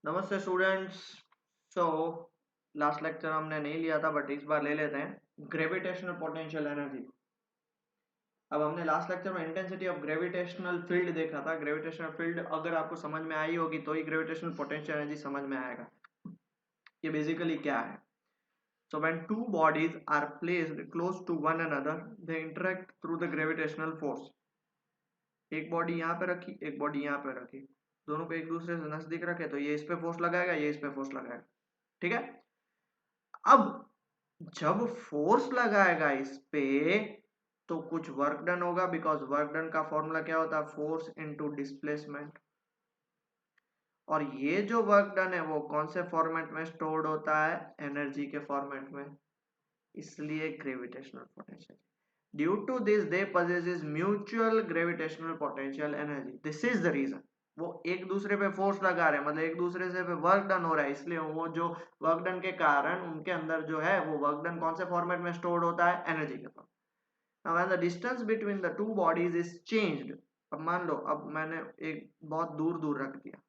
नमस्ते students. So last lecture हमने नहीं लिया था बट इस बार ले लेते हैं ग्रेविटेशनल पोटेंशियल एनर्जी। अब हमने लास्ट लेक्चर में इंटेंसिटी ऑफ ग्रेविटेशनल फील्ड देखा था। ग्रेविटेशनल फील्ड अगर आपको समझ में आई होगी तो ही ग्रेविटेशनल पोटेंशियल एनर्जी समझ में आएगा। ये बेसिकली क्या है? So when two bodies are placed close to one another they interact through the gravitational force. एक बॉडी यहाँ पे रखी, एक बॉडी यहाँ पे रखी, दोनों को एक दूसरे से नजदीक रखे तो ये इस पे फोर्स लगाएगा, ये इस पे फोर्स लगाएगा। ठीक है। अब जब फोर्स लगाएगा इस पे तो कुछ वर्क डन होगा, बिकॉज वर्क डन का फॉर्मूला क्या होता है? Force into displacement. और ये जो वर्क डन है वो कौन से फॉर्मेट में स्टोर्ड होता है? एनर्जी के फॉर्मेट में। इसलिए gravitational potential, due to this they possesses mutual gravitational potential energy. This is the reason. वो एक दूसरे पे फोर्स लगा रहे हैं, मतलब एक दूसरे से पे वर्क डन हो रहा है, इसलिए वो जो वर्क डन के कारण उनके अंदर जो है वो वर्क डन कौन से फॉर्मेट में स्टोर्ड होता है? एनर्जी के form. Now when the distance between the two bodies is changed, अब मान लो अब मैंने एक बहुत दूर दूर रख दिया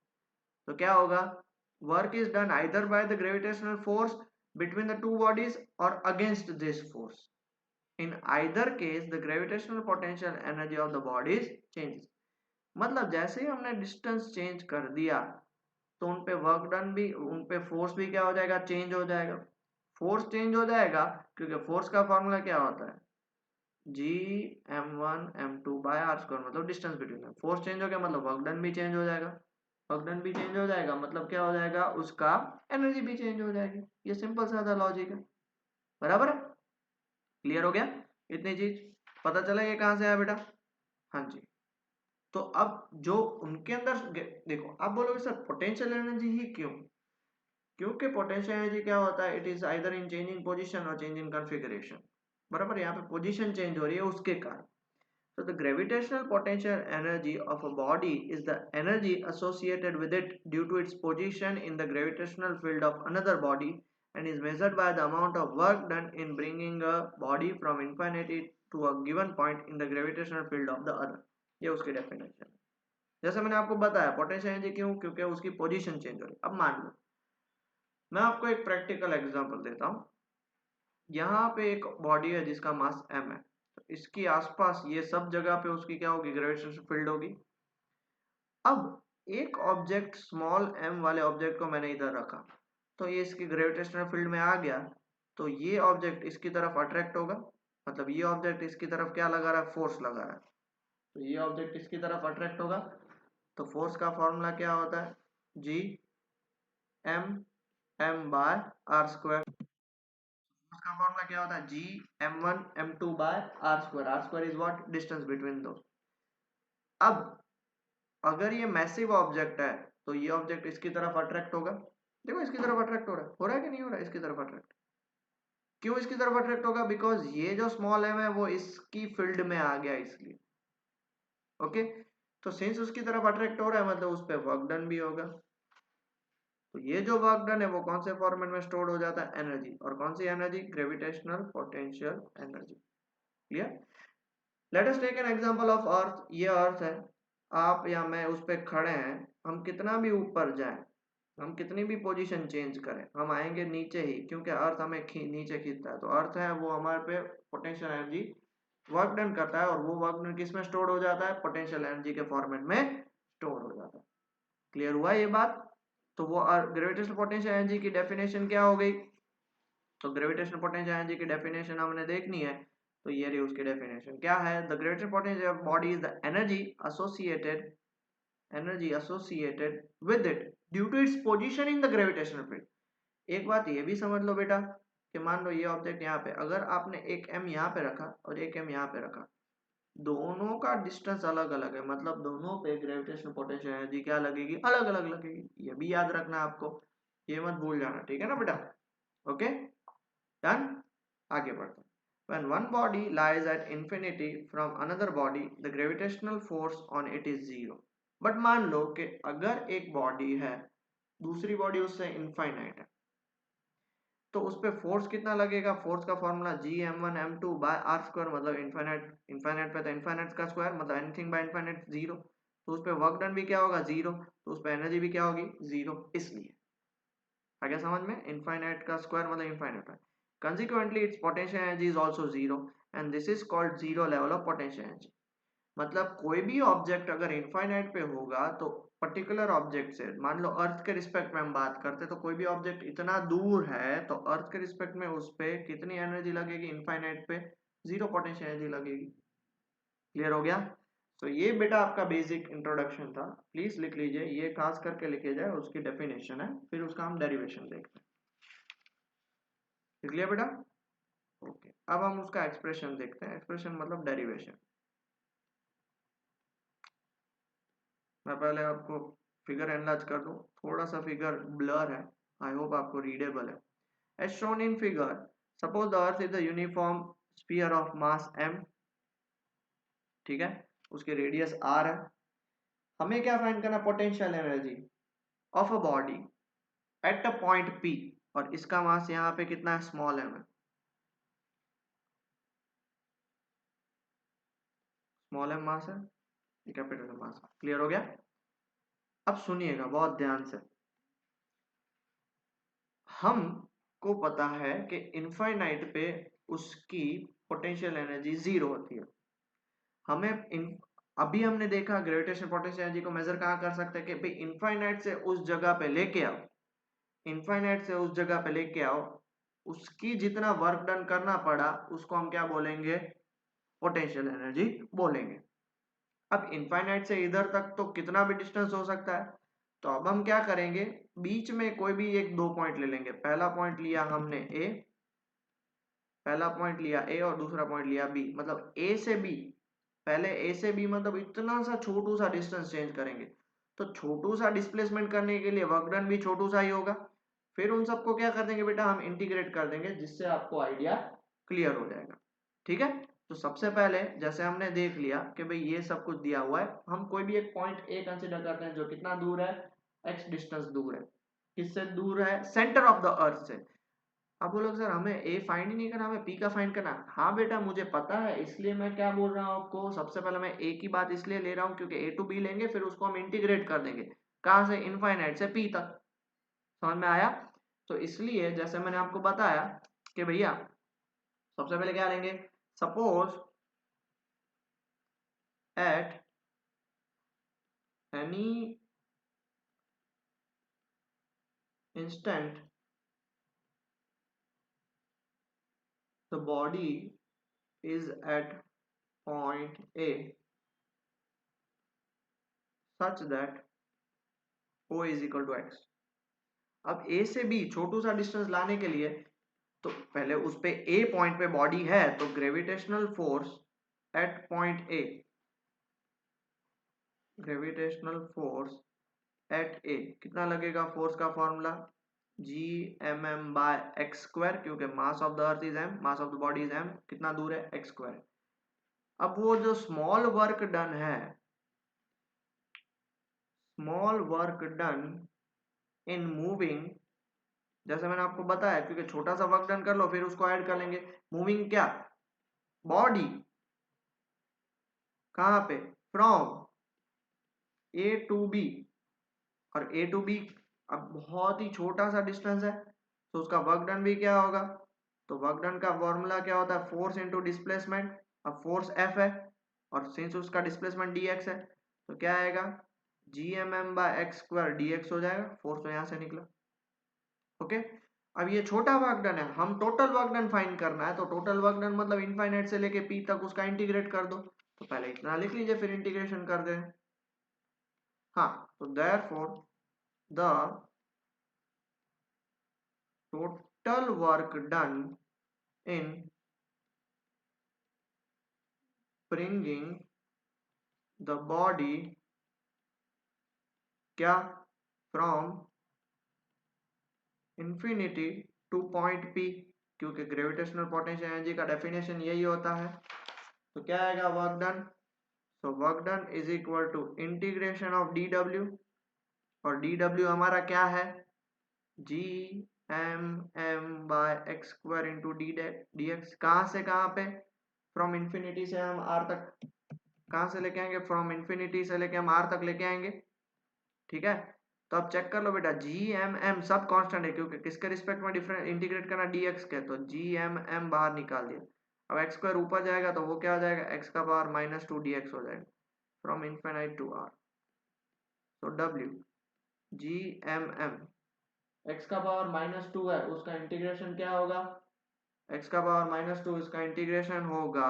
तो क्या होगा? Work is done either by the gravitational force between the two bodies or against this force. In either case the gravitational potential energy of the bodies changes. मतलब जैसे ही हमने डिस्टेंस चेंज कर दिया तो उन पे वर्क डन भी, उन पे फोर्स भी क्या हो जाएगा? चेंज हो जाएगा। फोर्स चेंज हो जाएगा क्योंकि फोर्स का फॉर्मूला क्या होता है? जी m1 m2/r², मतलब डिस्टेंस बिटवीन। फोर्स चेंज हो गया मतलब वर्क डन भी चेंज हो जाएगा। वर्क डन भी चेंज हो जाएगा मतलब क्या हो जाएगा? उसका एनर्जी भी चेंज हो जाएगी। ये सिंपल सा लॉजिक है। बराबर है? क्लियर हो गया? इतनी चीज पता चला ये कहां से आया बेटा? हाँ जी। तो अब जो उनके अंदर देखो, आप बोलोगे सर पोटेंशियल एनर्जी ही क्यों? क्योंकि पोटेंशियल एनर्जी क्या होता है? It is either in change in position और चेंज इन कॉन्फ़िगरेशन। बराबर, यहाँ पे पोजीशन चेंज हो रही है उसके कारण। So the gravitational potential energy of a body is the energy associated with it due to its position in the gravitational field of another body and is measured by the amount of work done in bringing a body from infinity to a given point in the gravitational field of the other. ये उसकी definition है। जैसे मैंने आपको बताया potential energy क्यों? क्योंकि उसकी पोजीशन चेंज हो रही है। अब मान लो मैं आपको एक प्रैक्टिकल एग्जांपल देता हूँ। यहाँ पे एक बॉडी है जिसका मास m है, तो इसके आसपास ये सब जगह पे उसकी क्या होगी? ग्रेविटेशनल फील्ड होगी। अब एक ऑब्जेक्ट स्मॉल m वाले ऑब्जेक्ट को मैंने इधर रखा तो ये इसकी ग्रेविटेशनल फील्ड में आ गया, तो ये ऑब्जेक्ट इसकी तरफ अट्रैक्ट होगा, मतलब ये ऑब्जेक्ट इसकी तरफ क्या लगा रहा है? फोर्स लगा रहा है। तो ये ऑब्जेक्ट इसकी तरफ अट्रैक्ट होगा, तो फोर्स का फॉर्मूला क्या होता है? जी m/m/r²। उसका फॉर्मूला क्या होता है? जी m1 m2/r²। r² is what? Distance between दो। अब अगर ये मैसिव ऑब्जेक्ट है तो ये ऑब्जेक्ट इसकी तरफ अट्रैक्ट होगा। देखो इसकी तरफ अट्रैक्ट हो रहा है कि नहीं हो रहा है? इसकी तरफ अट्रैक्ट। क्यों इसकी तरफ अट्रैक्ट होगा? बिकॉज ये जो स्मॉल एम है वो इसकी फील्ड में आ गया, इसलिए। ओके, तो सिंस उसकी तरफ अट्रैक्ट हो रहा है मतलब उस पर वर्क डन भी होगा। तो ये जो वर्क डन है वो कौन से फॉर्मेट में स्टोर हो जाता है? एनर्जी। और कौन सी energy? Gravitational potential energy. Clear? Let us take an example of earth. ये अर्थ है, आप या मैं उस पर खड़े हैं। हम कितना भी ऊपर जाएं, हम कितनी भी पोजीशन चेंज करें, हम आएंगे नीचे ही, क्योंकि अर्थ हमें नीचे खींचता है। तो अर्थ है वो हमारे पे पोटेंशियल एनर्जी वर्क डन करता है, और वो वर्क डन किस में स्टोर हो जाता है? पोटेंशियल एनर्जी के फॉर्मेट में स्टोर हो जाता है। क्लियर हुआ ये बात? तो वो ग्रेविटेशनल पोटेंशियल एनर्जी की डेफिनेशन क्या हो गई? तो ग्रेविटेशनल पोटेंशियल एनर्जी की डेफिनेशन हमने देखनी है, तो ये रही उसकी डेफिनेशन। क्या है? The gravitational potential of body is the energy associated with it due to its position in the gravitational field. एक बात ये भी समझ लो बेटा कि मान लो ये ऑब्जेक्ट यहाँ पे, अगर आपने एक m यहाँ पे रखा और एक m यहाँ पे रखा, दोनों का डिस्टेंस अलग अलग है, मतलब दोनों पे ग्रेविटेशनल पोटेंशियल एनर्जी क्या लगेगी? अलग अलग लगेगी। ये भी याद रखना आपको, ये मत भूल जाना, ठीक है ना बेटा? Okay, done. आगे बढ़ते हैं। When one body lies at infinity from another body, the gravitational force on it is zero. But मान लो कि अगर एक बॉडी है, दूसरी बॉडी उससे इनफाइनाइट है, तो उस पर फोर्स कितना लगेगा? फोर्स का फॉर्मूला जी m1 m2/r², मतलब इनफाइनाइट, इनफाइनाइट पे तो इनफाइनाइट का स्क्वायर, मतलब एनीथिंग बाय इनफाइनाइट जीरो। तो उस पर वर्क डन भी क्या होगा, जीरो, तो उस पर एनर्जी भी क्या होगी, जीरो। इसलिए आगे समझ में, इनफाइनाइट का स्क्वायर मतलब इनफाइनाइट है। Consequently, its potential energy is also zero, and this is called zero level of potential energy. मतलब कोई भी ऑब्जेक्ट अगर इनफाइनाइट पे होगा तो पर्टिकुलर ऑब्जेक्ट से, मान लो अर्थ के रिस्पेक्ट में हम बात करते हैं, तो कोई भी ऑब्जेक्ट इतना दूर है तो अर्थ के रिस्पेक्ट में उस पे कितनी एनर्जी लगेगी, इनफाइनाइट पे जीरो पोटेंशियल एनर्जी लगेगी। क्लियर हो गया? तो ये बेटा आपका बेसिक इंट्रोडक्शन था, प्लीज लिख लीजिए, ये खास करके लिखे जाए, उसकी डेफिनेशन है, फिर उसका हम डेरिवेशन देखते हैं। लिख लिया बेटा? ओके, अब हम उसका एक्सप्रेशन देखते हैं। एक्सप्रेशन मतलब डेरिवेशन। मैं पहले आपको फिगर एनालाइज कर दूं, थोड़ा सा फिगर ब्लर है, आई होप आपको रीडेबल है। As shown in figure, suppose the earth is the uniform sphere of mass m, ठीक है, उसकी रेडियस r है। हमें क्या फाइंड करना, potential energy of a body at a point p, और इसका मास यहाँ पे कितना है, स्मॉल m है, स्मॉल m मास है, कैपिटल मास। क्लियर हो गया? अब सुनिएगा बहुत ध्यान से, हमको पता है कि इनफाइनाइट पे उसकी पोटेंशियल एनर्जी जीरो होती है। हमें अभी हमने देखा ग्रेविटेशन पोटेंशियल एनर्जी को मेजर कहाँ कर सकते हैं कि भाई इनफाइनाइट से उस जगह पे लेके आओ, इनफाइनाइट से उस जगह पे लेके आओ, उसकी जितना वर्क डन करना पड़ा उसको हम क्या बोलेंगे, पोटेंशियल एनर्जी बोलेंगे। अब इनफाइनाइट से इधर तक तो कितना भी डिस्टेंस हो सकता है, तो अब हम क्या करेंगे, बीच में कोई भी एक दो पॉइंट ले लेंगे। पहला पॉइंट लिया हमने ए, पहला पॉइंट लिया ए और दूसरा पॉइंट लिया बी, मतलब ए से बी, पहले ए से बी मतलब इतना सा छोटू सा डिस्टेंस चेंज करेंगे, तो छोटू सा डिस्प्लेसमेंट करने के लिए वर्क डन भी छोटू सा ही होगा। फिर उन सबको क्या कर देंगे बेटा, हम इंटीग्रेट कर देंगे, जिससे आपको आइडिया क्लियर हो जाएगा। ठीक है, तो सबसे पहले जैसे हमने देख लिया कि भाई ये सब कुछ दिया हुआ है, हम कोई भी एक पॉइंट ए कंसीडर करते हैं जो कितना दूर है, एक्स डिस्टेंस दूर है। किससे दूर है, सेंटर ऑफ द अर्थ से। अब बोलोगे सर हमें ए फाइंड ही नहीं करना, हमें पी का फाइंड करना। हाँ बेटा मुझे पता है, इसलिए मैं क्या बोल रहा हूँ आपको, सबसे पहले मैं ए की बात इसलिए ले रहा हूँ क्योंकि ए टू बी लेंगे, फिर उसको हम इंटीग्रेट कर देंगे, कहाँ से, इनफाइनाइट से पी तक। समझ में आया? तो इसलिए जैसे मैंने आपको बताया कि भैया सबसे पहले क्या लेंगे, suppose at any instant the body is at point A such that O is equal to x। अब A से B छोटू सा डिस्टेंस लाने के लिए, तो पहले उस पे A पॉइंट पे बॉडी है, तो gravitational force at point A, gravitational force at A कितना लगेगा, फोर्स का formula Gmm by x square, क्योंकि mass of the earth is m, mass of the body is m, कितना दूर है, एक्स स्क्वायर। अब वो जो स्मॉल वर्क डन है, small work done in moving, जैसे मैंने आपको बताया, क्योंकि छोटा सा वर्क डन कर लो फिर उसको ऐड कर लेंगे, मूविंग क्या, बॉडी, कहां पे, फ्रॉम ए टू बी, और ए टू बी अब बहुत ही छोटा सा डिस्टेंस है, तो उसका वर्क डन भी क्या होगा, तो वर्क डन का फॉर्मूला क्या होता है, फोर्स इनटू डिस्प्लेसमेंट। अब फोर्स एफ है और सिंस उसका डिस्प्लेसमेंट डी एक्स है, तो क्या आएगा, G M M by x square d x हो जाएगा, फोर्स तो यहां से निकला। ओके, अब ये छोटा वर्क डन है, हम टोटल वर्क डन फाइंड करना है, तो टोटल वर्क डन मतलब इनफाइनाइट से लेके पी तक उसका इंटीग्रेट कर दो, तो पहले इतना लिख लीजिए फिर इंटीग्रेशन कर दें। हाँ, तो therefore the total work done in bringing the body क्या, from infinity to point P, क्योंकि ग्रेविटेशनल पोटेंशियल एनर्जी का डेफिनेशन यही होता है, तो क्या आएगा वर्क डन, तो work done is equal to integration of d डब्ल्यू, और डी डब्ल्यू हमारा क्या है, G M M by x square into d d x, कहाँ से कहाँ पे, फ्रॉम इंफिनिटी से हम आर तक, कहाँ से लेके आएंगे, फ्रॉम इन्फिनिटी से लेके हम आर तक लेके आएंगे, ठीक है। तो अब चेक कर लो बेटा, जी एम एम सब कांस्टेंट है क्योंकि किसके रिस्पेक्ट में डिफरेंट इंटीग्रेट करना, dx के, तो जी एम एम बाहर निकाल दिया। अब एक्स स्क्वायर ऊपर जाएगा तो वो क्या हो जाएगा, एक्स का पावर -2 dx हो जाएगा फ्रॉम इनफिनिट टू आर। तो W G M M, x का पावर -2 है उसका इंटीग्रेशन क्या होगा, एक्स का पावर -2 इसका इंटीग्रेशन होगा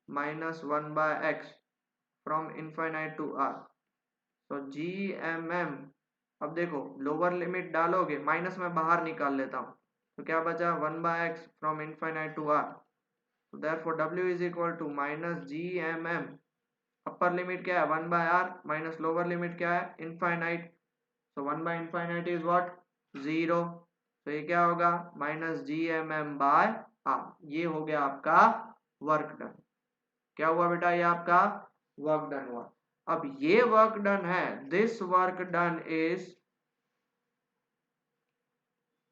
-1/x from infinite to are. तो जी एम एम, अब देखो लोअर लिमिट डालोगे, माइनस में बाहर निकाल लेता हूँ तो क्या बचा 1/x from infinite to are. तो therefore w is equal to -gmm, upper limit क्या है 1/r माइनस लोअर लिमिट क्या है इनफाइनाइट, तो 1/infinite इज व्हाट 0, तो ये क्या होगा -gmm/r। ये हो गया आपका वर्क डन। क्या हुआ बेटा, ये आपका वर्क डन हुआ। अब ये वर्क डन है, this work done is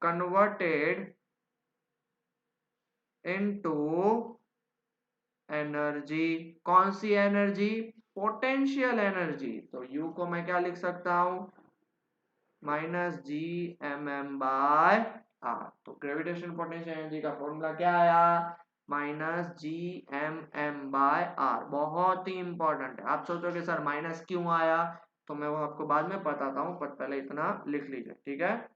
converted into energy. कौन सी एनर्जी, पोटेंशियल एनर्जी। तो U को मैं क्या लिख सकता हूं, -gmm/r। तो ग्रेविटेशन पोटेंशियल एनर्जी का फॉर्मूला क्या आया, -gmm/r। बहुत ही इंपॉर्टेंट है। आप सोचोगे सर माइनस क्यों आया, तो मैं वो आपको बाद में बताता हूँ, पर पहले इतना लिख लीजिए, ठीक है।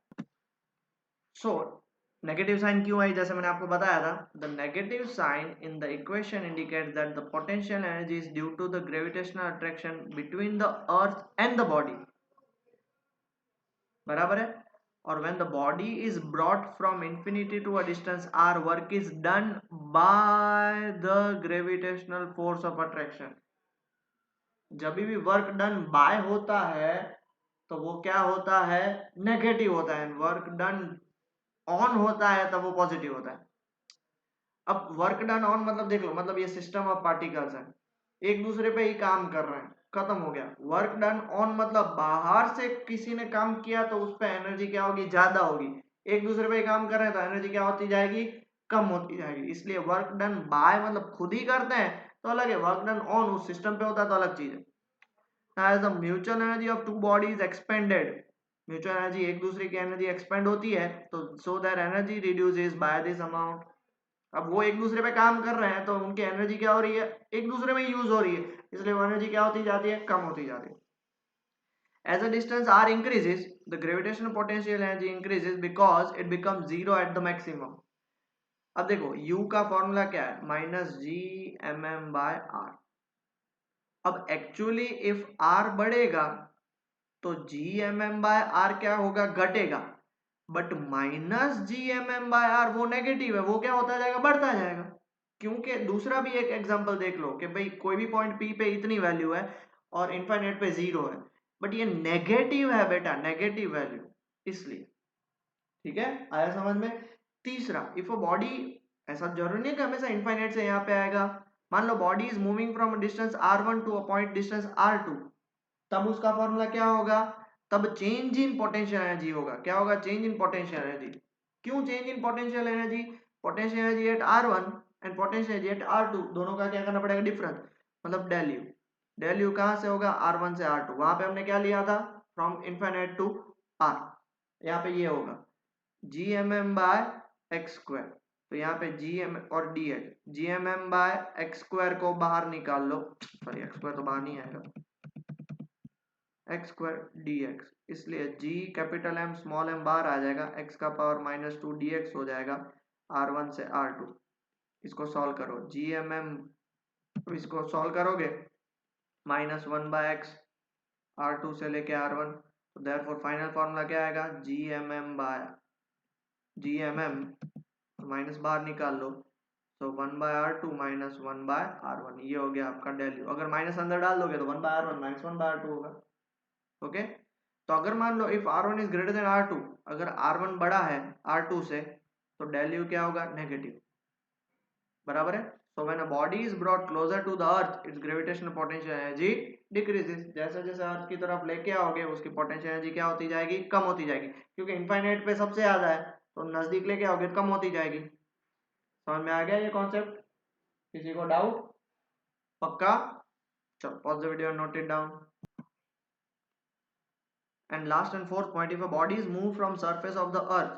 सो नेगेटिव साइन क्यों आई, जैसे मैंने आपको बताया था, the negative sign in the equation indicates that the potential energy is due to the gravitational attraction between the earth and the body, बराबर है। और when the body is brought from infinity to a distance r, work is done by the gravitational force of attraction। जब भी work done by होता है तो वो क्या होता है, नेगेटिव होता है। वर्क डन ऑन होता है तब वो पॉजिटिव होता है। अब वर्क डन ऑन मतलब देख लो, मतलब ये सिस्टम ऑफ पार्टिकल्स है, एक दूसरे पे ही काम कर रहे हैं, खत्म हो गया। वर्क डन ऑन मतलब बाहर से किसी ने काम किया तो उस पर एनर्जी क्या होगी, ज्यादा होगी। एक दूसरे पे ही काम कर रहे हैं तो एनर्जी क्या होती जाएगी, कम होती जाएगी। इसलिए वर्क डन बाय मतलब खुद ही करते हैं तो अलग है, वर्क डन ऑन उस सिस्टम पे होता है तो अलग चीज है। As the mutual energy of two bodies expanded, mutual energy एक दूसरे की एनर्जी एक्सपेंड होती है, तो so that energy reduces by this amount. अब वो एक दूसरे पे काम कर रहे हैं तो उनकी एनर्जी क्या हो रही है, एक दूसरे में यूज हो रही है, इसलिए वो एनर्जी क्या होती जाती है, कम होती जाती है। As the distance r increases, the gravitational potential energy increases because it becomes zero at the maximum। अब देखो u का फॉर्मूला क्या है, -gmm/r। अब एक्चुअली इफ r बढ़ेगा तो gmm/r क्या होगा, घटेगा। बट -gmm/r वो नेगेटिव है, वो क्या होता जाएगा, बढ़ता जाएगा। क्योंकि दूसरा भी एक एग्जांपल देख लो कि भाई कोई भी पॉइंट P पे इतनी वैल्यू है और इनफाइनाइट पे 0 है, बट ये नेगेटिव है बेटा, नेगेटिव वैल्यू, इसलिए। ठीक है, आया समझ में। तीसरा, इफ अ बॉडी, ऐसा जरूरी नहीं है कि हमेशा इनफाइनाइट से यहाँ पे आएगा। मान लो body is moving from distance r1 to a point distance r2, तब उसका फॉर्मूला क्या होगा, तब चेंज इन पोटेंशियल एनर्जी होगा। क्या होगा, चेंज इन पोटेंशियल एनर्जी। क्यों change in potential energy, potential energy at r1 and potential energy at r2, दोनों का क्या करना पड़ेगा, डिफरेंस, मतलब डेल यू। डेल यू कहां से होगा, r1 से r2, वहां पे हमने क्या लिया था, फ्रॉम इनफिनिट टू r, यहाँ पे ये होगा gmm/x²। तो यहाँ पे gm और dh, gmm/x² को बाहर निकाल लो, सॉरी x² तो बाहर नहीं आएगा, x² dx, इसलिए g capital M small m बाहर आ जाएगा, x का पावर -2 dx हो जाएगा r1 से r2। इसको सॉल्व करो, gmm, इसको सॉल्व करोगे -1/x r2 से लेके r1, तो देयरफॉर फाइनल फॉर्मूला क्या आएगा, gmm माइनस बाहर निकाल लो, तो 1/r2 -1/r1, ये हो गया आपका डेल यू। अगर माइनस अंदर डाल दोगे तो 1/r1 -1/r2 होगा। ओके, तो अगर मान लो if r1 is greater than r2, अगर r1 बड़ा है r2 से, तो डेल यू क्या होगा, नेगेटिव, बराबर है। So when a body is brought closer to the earth, its gravitational potential energy decreases. जैसे जैसे अर्थ की तरफ लेके आओगे उसकी पोटेंशियल एनर्जी क्या होती जाएगी, कम होती जाएगी, क्योंकि इनफाइनाइट पे सबसे ज्यादा है, तो नजदीक लेके आओगे तो कम होती जाएगी। समझ में आ गया ये कॉन्सेप्ट, किसी को डाउट, पक्का। चलो pause the video and note it down. And last and fourth point, if a body is moved from surface of the earth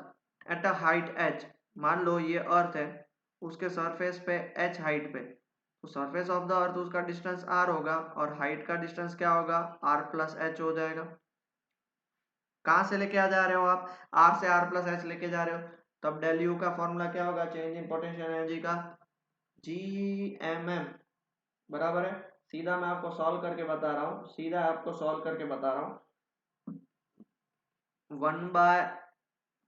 at a height h, मान लो ये अर्थ है, उसके सरफेस पे h हाइट पे, तो सरफेस ऑफ द अर्थ उसका distance r होगा और हाइट का डिस्टेंस क्या होगा, r प्लस h हो जाएगा. कहां से लेके आ जा रहे हो आप, r से r प्लस h लेके जा रहे हो, तब डेल u का फॉर्मूला क्या होगा, चेंज इन पोटेंशियल एनर्जी का, GMM बराबर है. सीधा मैं आपको सॉल्व करके बता रहा हूँ, सीधा आपको सॉल्व करके बता रहा हूँ. 1 बाय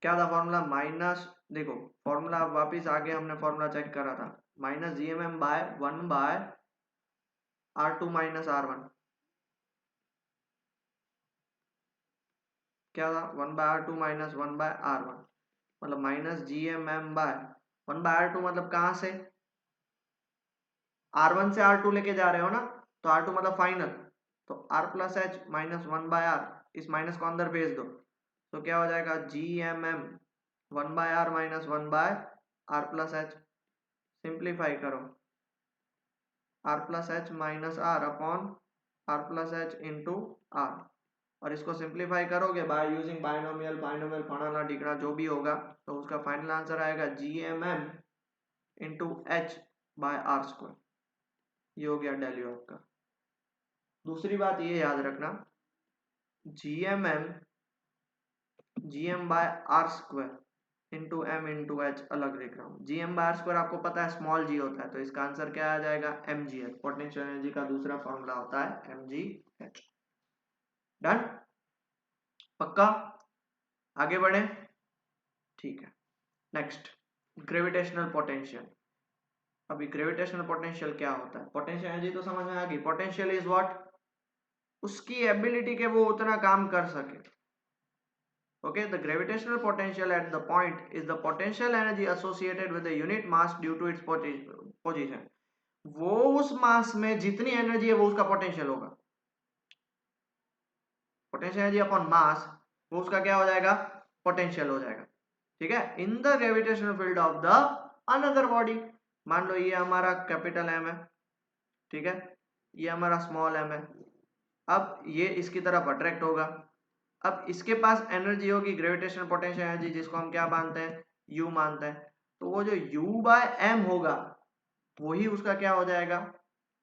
क्या था फॉर्मूला, माइनस, देखो फॉर्मूला वापिस आगे हमने फॉर्मूला चेक करा था, minus GMM by 1 by R2 minus R1, क्या था 1 by R2 minus 1 bye R1, मतलब minus GMM by 1 by R2, मतलब कहां से, R1 से R2 लेके जा रहे हो ना, तो R2 मतलब फाइनल, तो R plus H minus 1 by R, इस माइनस को अंदर भेज दो, तो क्या हो जाएगा GMM 1 by R minus 1 by R plus H. Simplify करो, R plus H minus R upon R plus H into R, और इसको सिंप्लीफाई करोगे बाय यूजिंग बायनोमियल, बायनोमियल फड़ाना टिकड़ा जो भी होगा, तो उसका फाइनल आंसर आएगा GMM into H by R square. ये हो गया डेल यू आपका. दूसरी बात ये याद रखना, GMM GM by R square into M into H अलग लिख रहा हूँ. GM बाय R स्क्वायर आपको पता है स्मॉल g होता है, तो इसका आंसर क्या आ जाएगा, mgh. पोटेंशियल एनर्जी का दूसरा फॉर्मूला होता है mgh. डन, पक्का, आगे बढ़े, ठीक है. Next, gravitational potential. अभी ग्रेविटेशनल पोटेंशियल क्या होता है, पोटेंशियल एनर्जी तो समझ में आ गई. पोटेंशियल इज व्हाट, उसकी एबिलिटी के वो उतना काम कर सके. Okay, the gravitational potential at the point is the potential energy associated with the unit mass due to its position. वो उस मास में जितनी एनर्जी है वो उसका पोटेंशियल होगा. पोटेंशियल एनर्जी अपॉन मास, वो उसका क्या हो जाएगा, पोटेंशियल हो जाएगा. ठीक है, इन the gravitational field of the another body. मान लो ये हमारा कैपिटल एम है, ठीक है, ये हमारा स्मॉल एम है. अब ये इसकी तरफ अट्रैक्ट होगा, अब इसके पास एनर्जी होगी ग्रेविटेशनल पोटेंशियल एनर्जी, जिसको हम क्या मानते हैं, यू मानते हैं. तो वो जो यू बाय एम होगा वही उसका क्या हो जाएगा,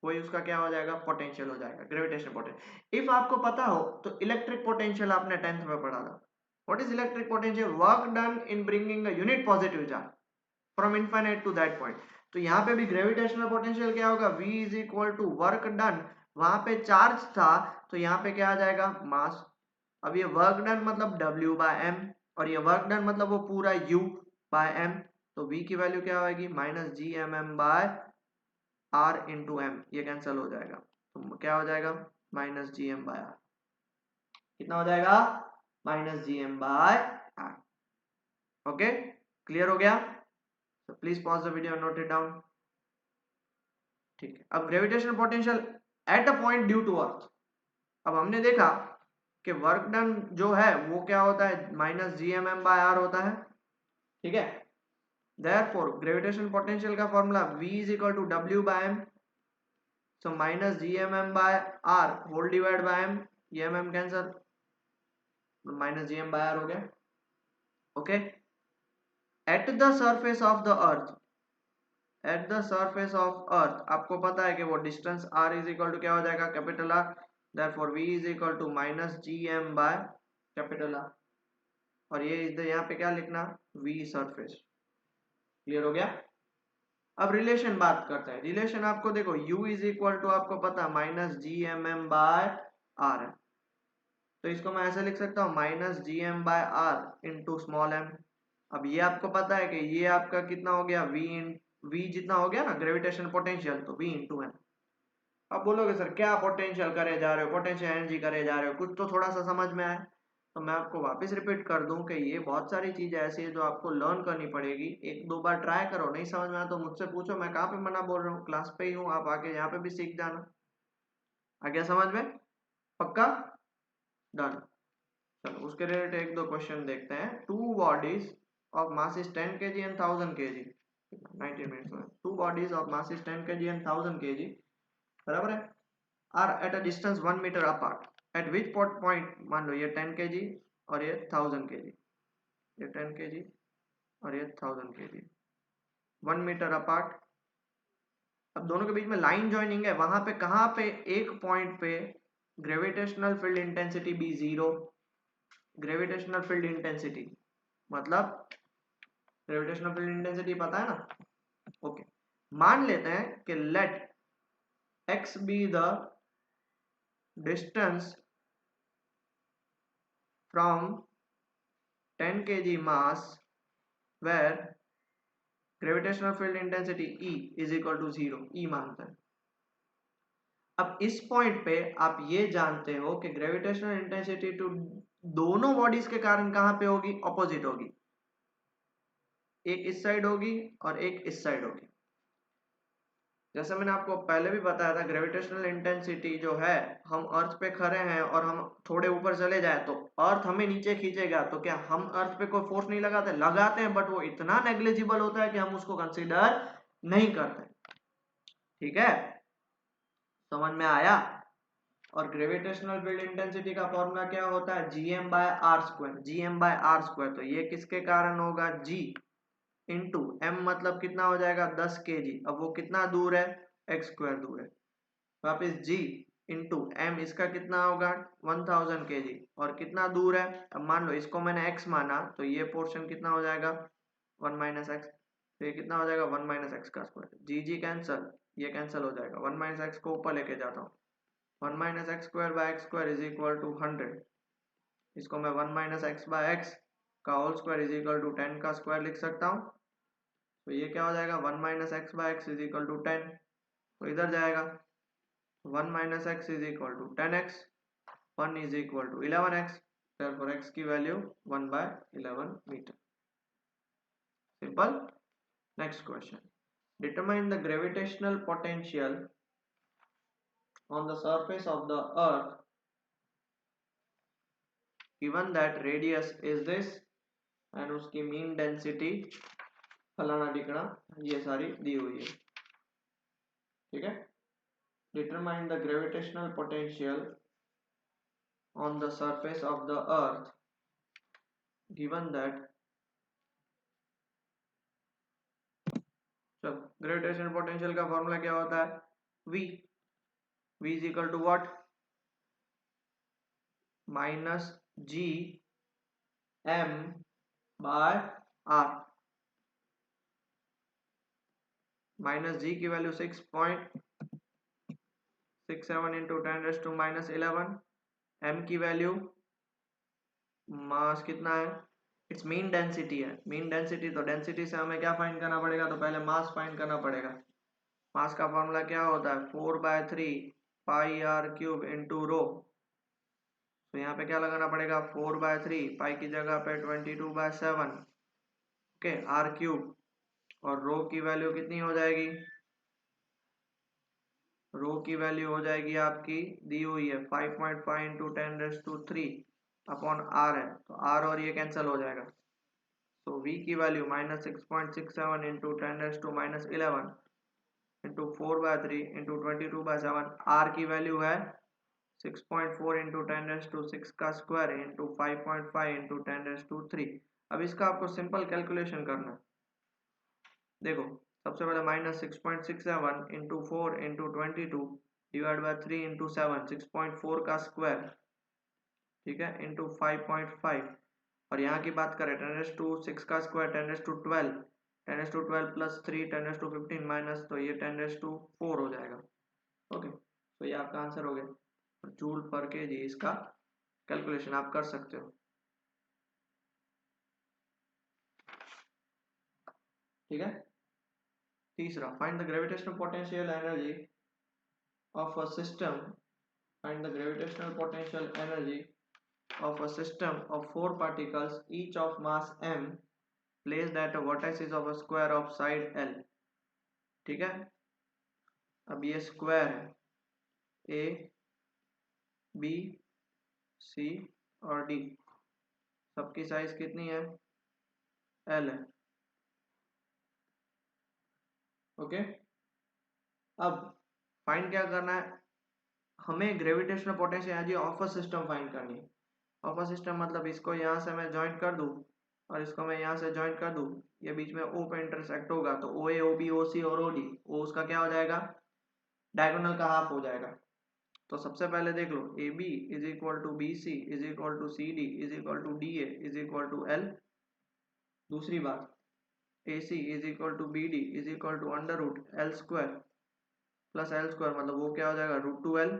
वही उसका क्या हो जाएगा, पोटेंशियल हो जाएगा, ग्रेविटेशनल पोटेंशियल. इफ आपको पता हो तो इलेक्ट्रिक पोटेंशियल आपने 10th में पढ़ा था. What is electric potential, work done in bringing a unit positive charge from infinite to that point. तो यहाँ पे भी ग्रेविटेशनल पोटेंशियल क्या होगा, V is equal to work done, वहां पे चार्ज था तो यहाँ पे क्या आ जाएगा, मास. अब ये वर्क डन मतलब W बाय एम, और ये वर्क डन मतलब वो पूरा U बाय एम, तो V की वैल्यू क्या होगी, minus GMM by R into m. ये कैंसिल हो जाएगा, तो क्या हो जाएगा, माइनस GM बाय R. कितना हो जाएगा, minus GM by R. Okay, clear हो गया. तो please pause the video, note it down. ठीक है, अब gravitational potential at a point due to earth. अब हमने देखा कि वर्क डन जो है वो क्या होता है, माइनस GMM बाय R होता है. ठीक है, देयरफॉर ग्रेविटेशनल पोटेंशियल का formula V is equal to W by m, so minus GMM by R whole divide by m, ये mm cancel, minus GM by R हो गया. Okay, at the surface of the earth, at the surface of earth आपको पता है कि वो distance R is equal to क्या हो जाएगा, capital R. Therefore V is equal to minus GM by capital R, और ये इधर यहाँ पे क्या लिखना, V सरफेस. क्लियर हो गया. अब रिलेशन बात करते हैं. रिलेशन आपको देखो, U इज इक्वल टू आपको पता माइनस GMM बाय R है, तो इसको मैं ऐसे लिख सकता हूँ minus GM by R into small m. अब ये आपको पता है कि ये आपका कितना हो गया, V जितना हो गया ना ग्रेविटेशन पोटेंशियल, तो V इंटू m. अब बोलोगे सर क्या पोटेंशियल करे जा रहे हो, पोटेंशियल एनर्जी करे जा रहे हो, कुछ तो थोड़ा सा समझ में आए. तो मैं आपको वापस रिपीट कर दूं कि ये बहुत सारी चीजें ऐसी है जो आपको लर्न करनी पड़ेगी. एक दो बार ट्राई करो, नहीं समझ में आया तो मुझसे पूछो, मैं कहाँ पे मना बोल रहा हूँ, क्लास पे ही हूँ, आप आके यहाँ पे भी सीख जाना. आ गया समझ में, पक्का, डन. चलो उसके रिलेटेड एक दो क्वेश्चन देखते हैं. Two bodies of mass is 10 kg and 1000 kg, 19 minutes में. Two bodies of mass is 10 kg and 1000 kg, बराबर है. Are at a distance 1 metre apart, at which point, मान लो ये 10 kg और ये 1000 kg, ये 10 kg और ये 1000 kg, 1 मीटर अपार्ट। अब दोनों के बीच में लाइन जॉइनिंग है, वहां पे कहां पे एक पॉइंट पे gravitational field intensity be zero, gravitational field intensity मतलब ग्रेविटेशनल फील्ड इंटेंसिटी पता है ना, ओके। मान लेते हैं कि let x be the distance from 10 kg mass where gravitational field intensity E is equal to 0, E मानते हैं। अब इस पॉइंट पे आप ये जानते हो कि ग्रेविटेशनल इंटेंसिटी टू दोनों बॉडीज के कारण कहां पे होगी, ऑपोजिट होगी, एक इस साइड होगी और एक इस साइड होगी। जैसे मैंने आपको पहले भी बताया था, ग्रेविटेशनल इंटेंसिटी जो है, हम अर्थ पे खड़े हैं और हम थोड़े ऊपर चले जाए तो अर्थ हमें नीचे खींचेगा, तो क्या हम अर्थ पे कोई फोर्स नहीं लगाते, लगाते हैं, बट वो इतना नेग्लिजिबल होता है कि हम उसको कंसीडर नहीं करते। ठीक है, समझ में आया। और ग्रेविटेशनल फील्ड इंटेंसिटी का फॉर्मूला क्या होता है, GM by R square, GM by R square. तो ये किसके कारण होगा, जी इंटू एम, मतलब कितना हो जाएगा 10 kg। अब वो कितना दूर है, एक्स स्क्वायर दूर है, वापिस जी इंटू एम, इसका कितना होगा 1000 kg, और कितना दूर है। अब मान लो इसको मैंने x माना, तो ये पोर्शन कितना हो जाएगा 1 माइनस एक्स, तो ये कितना हो जाएगा 1 माइनस एक्स का स्क्वायर, जी जी कैंसल, ये कैंसल हो जाएगा, 1 माइनस एक्स को ऊपर लेके जाता हूँ, 1 minus x square by x square is equal to 100। इसको मैं 1 माइनस एक्स बाय एक्स का whole square is equal to 10 का स्क्वायर लिख सकता हूँ। तो ये क्या हो जाएगा 1 minus x by x is equal to 10, तो इधर जाएगा 1 minus x is equal to 10x, 1 is equal to 11x, therefore x की वैल्यू 1 by 11 metre. Simple. Next question, determine the gravitational potential on the surface of the earth given that radius is this and उसकी mean density फलाना टिकड़ा, ये सारी दी हुई है। ठीक है, determine the gravitational potential on the surface of the earth given that, चलो ग्रेविटेशनल पोटेंशियल का फॉर्मूला क्या होता है, v, v is equal to what, minus G M by R, minus G की वैल्यू 6.67 इंटू 10⁻⁻11, एम की value mass कितना है, it's mean density है, मीन डेंसिटी, तो डेंसिटी से हमें क्या फाइंड करना पड़ेगा, तो पहले मास फाइंड करना पड़ेगा। मास का फॉर्मूला क्या होता है 4/3 पाई आर क्यूब इंटू रो, तो यहाँ पे क्या लगाना पड़ेगा 4/3, पाई की जगह पे 22/7, ओके, आर क्यूब, और रो की वैल्यू कितनी हो जाएगी, रो की वैल्यू हो जाएगी आपकी दी हुई है 5.5 इंटू 10⁻³ अपॉन आर है, तो आर और ये कैंसिल हो जाएगा, तो v की value -6.67 into 10⁻⁻11 into 4/3 into 22/7, R की वैल्यू है 6.4 इंटू 10⁻⁶ का स्क्वायर इंटू 5.5 इंटू 10⁻3। अब इसका आपको सिंपल कैलकुलेशन करना है। देखो सबसे पहले -6.67 into 4 into 22 divide by 3 into 7, 6.4 का स्क्वायर, ठीक है, इंटू 5.5, और यहाँ की बात करें 10⁻⁶ का स्क्वायर 10⁻12, 10⁻12 प्लस 3 10⁻15 माइनस, तो ये 10⁻4 हो जाएगा। ओके, तो ये आपका आंसर हो गया, जूल पर केजी, इसका कैलकुलेशन आप कर सकते हो। ठीक है, तीसरा, find the gravitational potential energy of a system, find the gravitational potential energy of a system of 4 particles each of mass m placed at a vertices of a square of side L। ठीक है, अब ये square है, A B C और D, सबकी size कितनी है, L है। ओके, अब फाइंड क्या करना है, हमें gravitational potential energy of a system find करनी है। ऑफ अ सिस्टम मतलब इसको यहाँ से मैं ज्वाइंट कर दूँ और इसको मैं यहाँ से ज्वाइंट कर दूँ, ये बीच में O पे इंटरसेक्ट होगा तो OA OB OC और OD, O उसका क्या हो जाएगा, डायगोनल का हाफ हो जाएगा। तो सबसे पहले देख लो AB is equal to BC is equal to CD is equal to DA is equal to L। दूसरी बात AC is equal to BD is equal to under root L square plus L square, मतलब वो क्या हो जाएगा √2L।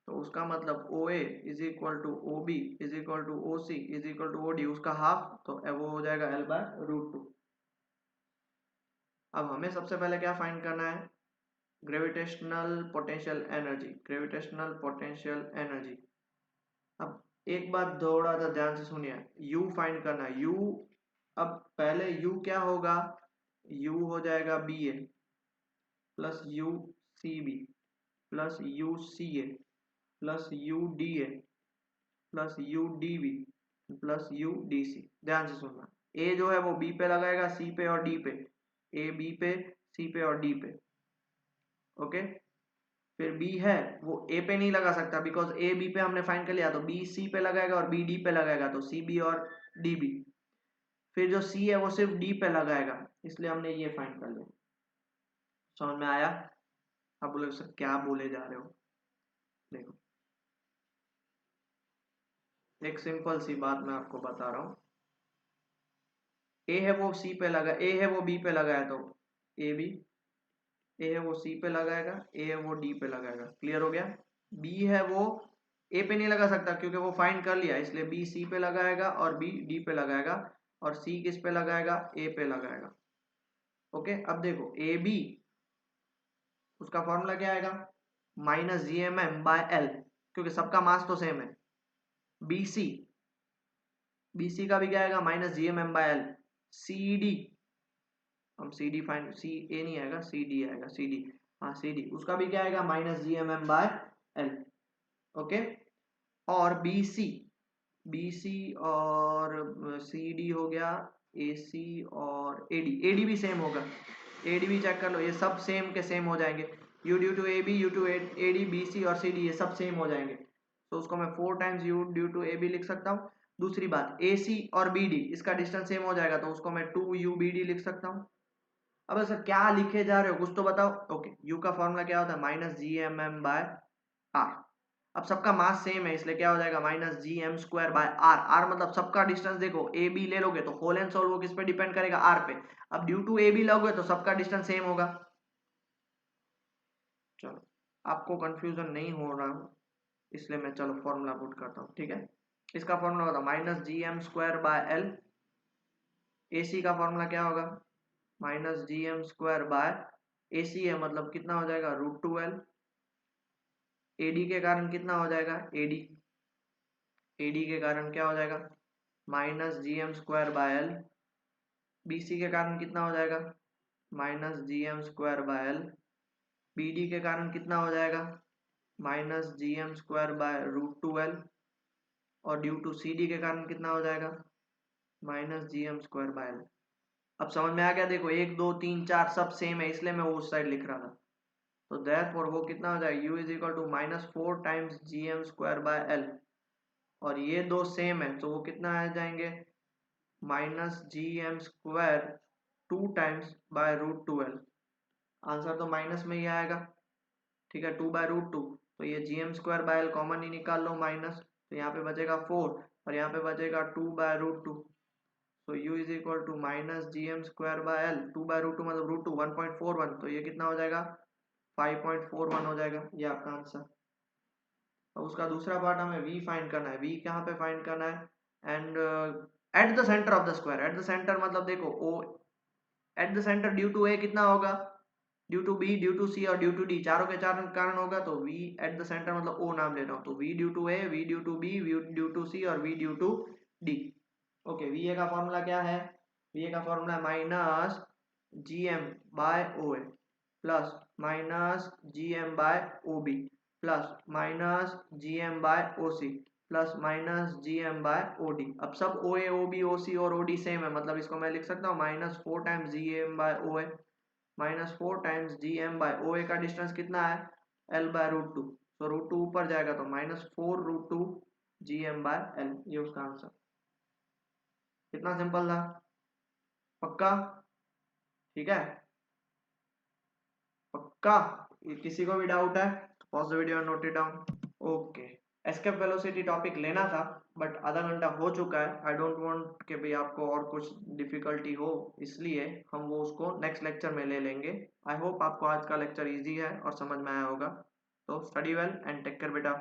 तो उसका मतलब OA is equal to OB is equal to OC is equal to OD, उसका हाफ, तो वो हो जाएगा L/√2। अब हमें सबसे पहले क्या फाइंड करना है, gravitational potential energy, gravitational potential energy. अब एक बात थोड़ा सा ध्यान से सुनिए, U फाइंड करना है। U, अब पहले U क्या होगा, U हो जाएगा BA plus UCB plus UCA plus UDA plus UDB plus UDC। ध्यान से सुनना, A जो है वो B पे लगाएगा, C पे और D पे, A B पे, C पे और D पे, ओके। फिर B है वो A पे नहीं लगा सकता बिकॉज A B पे हमने फाइंड कर लिया, तो B C पे लगाएगा और B D पे लगाएगा, तो CB और DB। फिर जो C है वो सिर्फ D पे लगाएगा, इसलिए हमने ये फाइंड कर लिया। समझ में आया? आप बोले सर क्या बोले जा रहे हो, देखो एक सिंपल सी बात मैं आपको बता रहा हूँ। A है वो C पे लगा, A है वो B पे लगाया तो AB, A है वो C पे लगाएगा, A है वो D पे लगाएगा। क्लियर हो गया? B है वो A पे नहीं लगा सकता क्योंकि वो फाइंड कर लिया, इसलिए B C पे लगाएगा और B D पे लगाएगा, और C किस पे लगाएगा, A पे लगाएगा। ओके, अब देखो AB, उसका फॉर्मूला क्या आएगा, -GMM/L, क्योंकि सबका मास तो सेम है। BC, BC का भी क्या आएगा, -GMM/L। CD, हम CD फाइंड, CA नहीं आएगा, CD आएगा, CD, हाँ CD, उसका भी क्या आएगा, -GMM/L। ओके, और BC और CD हो गया, AC और AD भी सेम होगा, AD भी चेक कर लो, ये सब सेम के सेम हो जाएंगे। U due to AB, U to AD, BC और CD ये सब सेम हो जाएंगे, तो उसको मैं 4 times U due to AB लिख सकता हूँ। दूसरी बात AC और BD इसका डिस्टेंस सेम हो जाएगा, तो उसको मैं 2UBD लिख सकता हूँ। अब सर क्या लिखे जा रहे हो, कुछ तो बताओ। ओके, U का फॉर्मूला क्या होता है, -GMM/R। अब सबका मास सेम है, इसलिए क्या हो जाएगा, -GM²/R। R मतलब सबका डिस्टेंस, देखो AB ले लोगे तो होल एंड सोल वो किस पे डिपेंड करेगा, R पे। अब ड्यू टू AB लोगे तो सबका डिस्टेंस सेम होगा। चलो, आपको कंफ्यूजन नहीं हो रहा इसलिए मैं चलो फॉर्मूला पुट करता हूँ, ठीक है। इसका फॉर्मूला होगा -GM²/L। AC का फॉर्मूला क्या होगा, -GM²/AC है मतलब कितना हो जाएगा, √2L। AD के कारण कितना हो जाएगा, AD के कारण क्या हो जाएगा, -GM²/L। BC के कारण कितना हो जाएगा, -GM²/L। BD के कारण कितना हो जाएगा, -GM²/√2L। और ड्यू टू CD के कारण कितना हो जाएगा, -GM²/L। अब समझ में आ गया? देखो 1 2 3 4 सब सेम है, इसलिए मैं वो उस साइड लिख रहा था। तो देयरफॉर वो कितना हो जाएगा, U is equal to -4 times GM²/L, और ये दो सेम है तो वो कितना आ जाएंगे, -GM² 2 times bye √2L। Answer तो माइनस में ही आएगा, ठीक है, 2/√2। तो ये GM²/L कॉमन ही निकाल लो माइनस, तो यहाँ पे बचेगा 4 और यहाँ पे बचेगा 2/√2। तो U is equal to -GM²/L 2/√2 मतलब √2 1.41, तो ये कितना हो जाएगा, 5.41 हो जाएगा, ये आपका आंसर। अब उसका दूसरा पार्ट हमें V फाइंड करना है। V कहाँ पे फाइंड करना है, and at the centre of the square. At the centre मतलब देखो O at the centre due to A कितना होगा, due to B, due to C और ड्यू टू D, चारों के चार कारण होगा, तो V एट द सेंटर मतलब O नाम ले रहा हूँ, तो V due to A, V due to B, V due to C और V due to D। Okay, VA का फॉर्मूला क्या है, VA का फॉर्मूला है -GM/OA plus -GM/OB plus -GM/OC plus -GM/OD। अब सब OA, OB, OC और OD same है, मतलब इसको मैं लिख सकता हूँ -4 टाइम्स GM/OA -4 टाइम्स GM/OA का डिस्टेंस कितना है, L/√2। तो √2 ऊपर जाएगा तो -4√2 GM/L, ये उसका आंसर। कितना सिंपल था, पक्का? ठीक है, पक्का? किसी को भी डाउट है pause the video, note it down. Okay, escape velocity topic लेना था बट आधा घंटा हो चुका है। आई डोंट वांट कि भाई आपको और कुछ डिफिकल्टी हो, इसलिए हम वो उसको नेक्स्ट लेक्चर में ले लेंगे। आई होप आपको आज का लेक्चर इजी है और समझ में आया होगा। तो study well and take care बेटा।